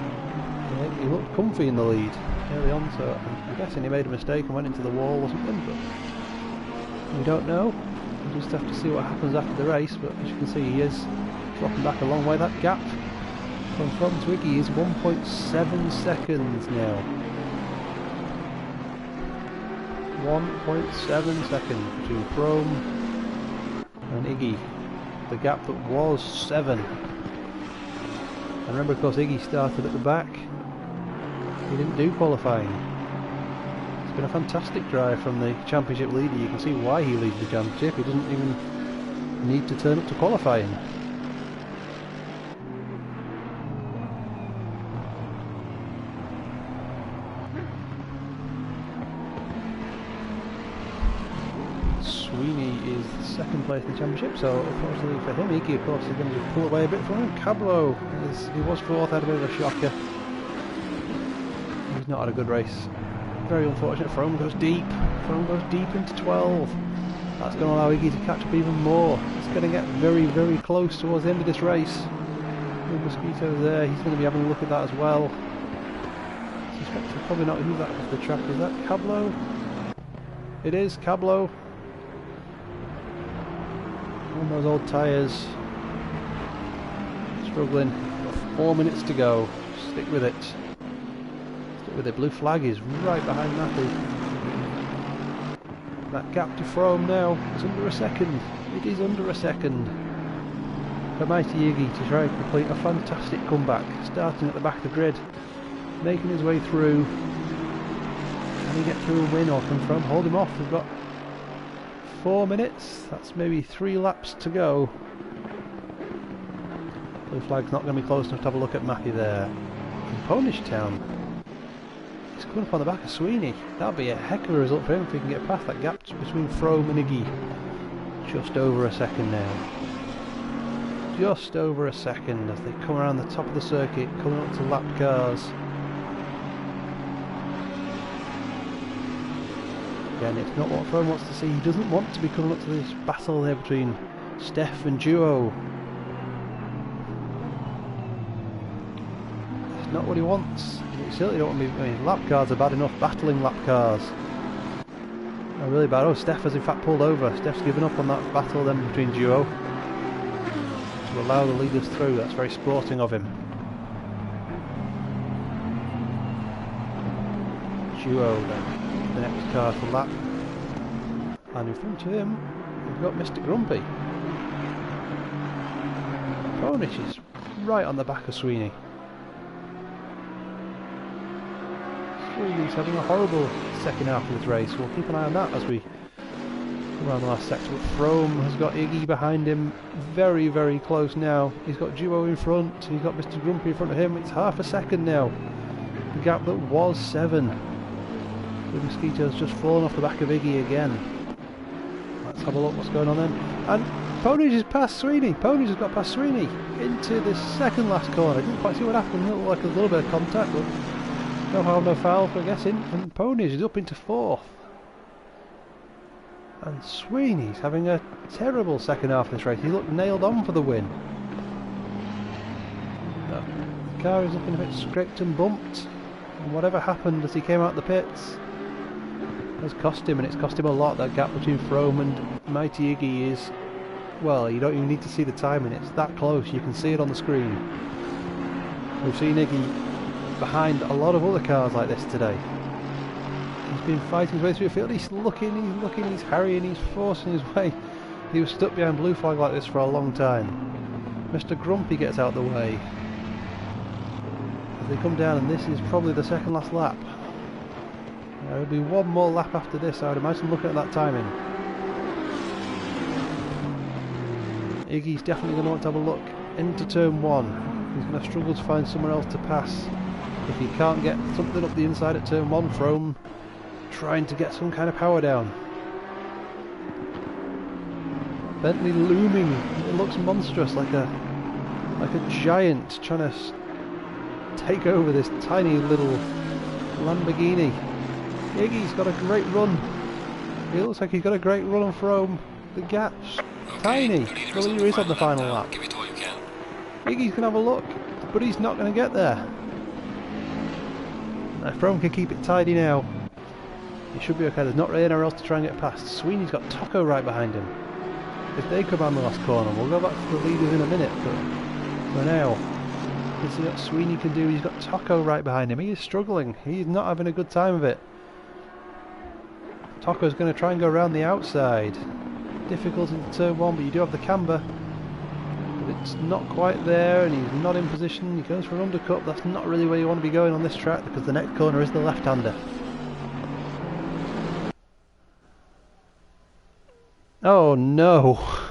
He looked comfy in the lead early on, so I'm guessing he made a mistake and went into the wall or something, but we don't know. We'll just have to see what happens after the race, but as you can see he is dropping back a long way. That gap from front to Iggy is 1.7 seconds now. 1.7 seconds between Frome and Iggy. The gap that was 7. And remember, of course, Iggy started at the back. He didn't do qualifying. It's been a fantastic drive from the championship leader. You can see why he leads the championship. He doesn't even need to turn up to qualifying. Sweeney is second place in the championship, so unfortunately for him, Iggy of course is going to just pull away a bit from him. Cablo, he was fourth, had a bit of a shocker. He's not had a good race. Very unfortunate. Frome goes deep. Frome goes deep into 12. That's going to allow Iggy to catch up even more. It's going to get very, very close towards the end of this race. The Mosquito's there. He's going to be having a look at that as well. I suspect he'll probably not use that off the track. Is that Cablo? It is Cablo. On those old tyres. Struggling. Got 4 minutes to go. Stick with it. With the blue flag is right behind Matthew. That gap to Frome now, it's under a second. It is under a second. For mighty Iggy to try and complete a fantastic comeback, starting at the back of the grid, making his way through. Can he get through and win, or can Frome hold him off? We've got 4 minutes, that's maybe 3 laps to go. Blue flag's not going to be close enough to have a look at Matthew there. In Ponish Town. He's coming up on the back of Sweeney. That'll be a heck of a result for him if he can get past that gap between Frome and Iggy. Just over a second now. Just over a second as they come around the top of the circuit, coming up to lap cars. Again, it's not what Frome wants to see. He doesn't want to be coming up to this battle there between Steph and Duo. It's not what he wants. You certainly don't want to be. I mean, lap cars are bad enough, battling lap cars are really bad. Oh, Steph has in fact pulled over. Steph's given up on that battle then between Duo to allow the leaders through. That's very sporting of him. Duo then, the next car to lap. And in front of him, we've got Mr. Grumpy. Ponish is right on the back of Sweeney. Sweeney's having a horrible second half of this race. We'll keep an eye on that as we come around the last sector. But Frome has got Iggy behind him, very, very close now. He's got Duo in front, he's got Mr. Grumpy in front of him. It's half a second now. The gap that was 7. The Mosquito's just fallen off the back of Iggy again. Let's have a look what's going on then. And Ponish is past Sweeney. Ponish has got past Sweeney into the second last corner. I didn't quite see what happened. It looked like a little bit of contact, but no harm, no foul for guessing. And Ponish is up into 4th. And Sweeney's having a terrible second half of this race. He looked nailed on for the win. The car is looking a bit scraped and bumped. And whatever happened as he came out the pits has cost him, and it's cost him a lot. That gap between Frome and mighty Iggy is, well, you don't even need to see the timing. It's that close. You can see it on the screen. We've seen Iggy behind a lot of other cars like this today. He's been fighting his way through the field. He's looking, he's harrying, he's forcing his way. He was stuck behind blue flag like this for a long time. Mr. Grumpy gets out the way as they come down, and this is probably the second last lap. There will be one more lap after this, I would imagine, looking at that timing. Iggy's definitely going to want to have a look into turn 1. He's going to struggle to find somewhere else to pass. If he can't get something up the inside at turn 1, Frome trying to get some kind of power down. Bentley looming, it looks monstrous, like a giant trying to take over this tiny little Lamborghini. Iggy's got a great run. It looks like he's got a great run on Frome. The gap's tiny. Well, he is on the final lap. Give it all you can. Iggy's going to have a look, but he's not going to get there. Frome can keep it tidy now. He should be okay. There's not really anywhere else to try and get past. Sweeney's got Tocco right behind him. If they come around the last corner, we'll go back to the leaders in a minute, but for now, you can see what Sweeney can do. He's got Tocco right behind him. He is struggling. He's not having a good time of it. Tocco's going to try and go around the outside. Difficult in turn 1, but you do have the camber. But It's not quite there, and he's not in position. He goes for an undercut. That's not really where you want to be going on this track, because the next corner is the left-hander. Oh no!